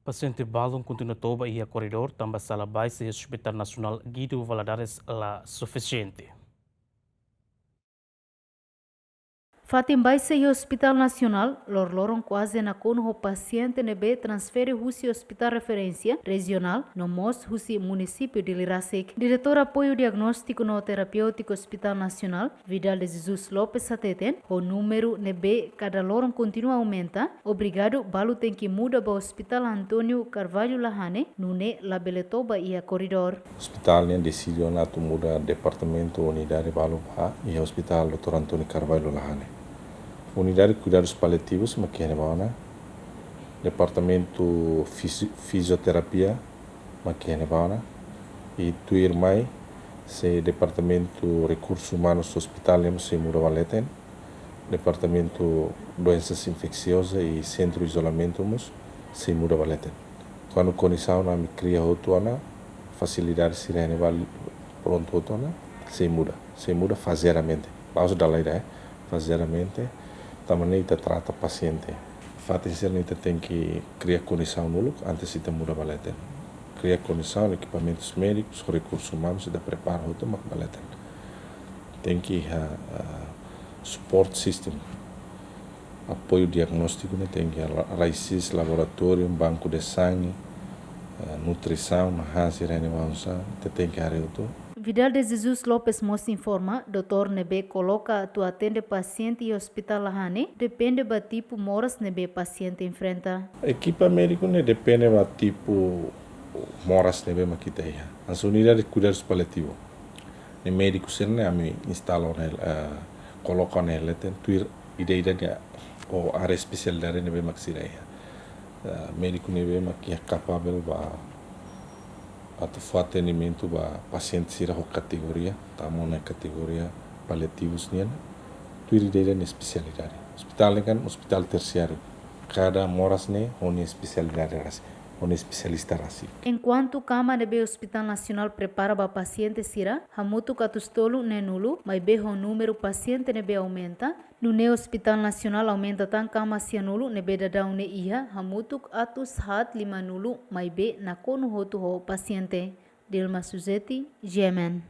Paciente balon continua toba e a corredor também sala baixa e Hospital Nacional Guido Valadares la suficiente. Fatim Baisa e Hospital Nacional, lorloron quase na cono o paciente nebe transfere husi Hospital Referência Regional no MOS husi município de Lirasek. Diretor apoio diagnóstico no terapêutico Hospital Nacional, Vidal de Jesus Lopes Sateten, o número nebe cada loron continua a aumentar. Obrigado, balu tem que muda para o Hospital Antônio Carvalho Lahane, nune la Beletoba e a corredor. Hospital yang decidiu na muda departamento unidade Balubha e Hospital Dr. Antônio Carvalho Lahane. Unidade de cuidados paliativos maquia bana, departamento fisioterapia maquia bana e tuir mai se departamento recursos humanos hospital se muda valeten, departamento doenças infecciosas e centro de isolamento se muda valeten. Quando condição na cria outra facilidade sirene vale pronto outra se muda fazeramente. Pausa da lei fazeramente também trata paciente. Fato é que tem que criar condição nulo antes de muda valeten. Criar condição, equipamentos médicos, recursos humanos, da prepara outra valeten. Tem que support system, apoio diagnóstico, tem que raízes, laboratório, banco de sangue, nutrição, sirene tem que arreuto. Vidal de Jesus Lopes Mos informa, Dr. Nebe coloca tu atende paciente e hospital Lahane, depende do tipo moras nebe paciente enfrenta. Equipa médico depende do tipo moras nebe makita ia. As unidades de cuidados paliativos. Ne médico serne ami instalo coloca nele tem tuir ideia ou área especialidade nebe maksira ia. Médico nebe makia capável ba atau atendimento ba paciente sira ho categoria, tamo na categoria paliativos nian, tuir ideia na especialidade. Hospital kan hospital terciário. Cada moras ne oni especialidade rasi, oni especialista rasi. Enquanto cama nebe Hospital Nacional prepara ba paciente sira, hamutu katustolu ne nulu, mas be o número paciente nebe aumenta. No ne Hospital Nacional aumenta tan cama sia nulu nebe dadau ne iha, hamutu atus hat 5 nulu, mas be na kono hotu ho paciente. Dilma Suzeti, Yemen.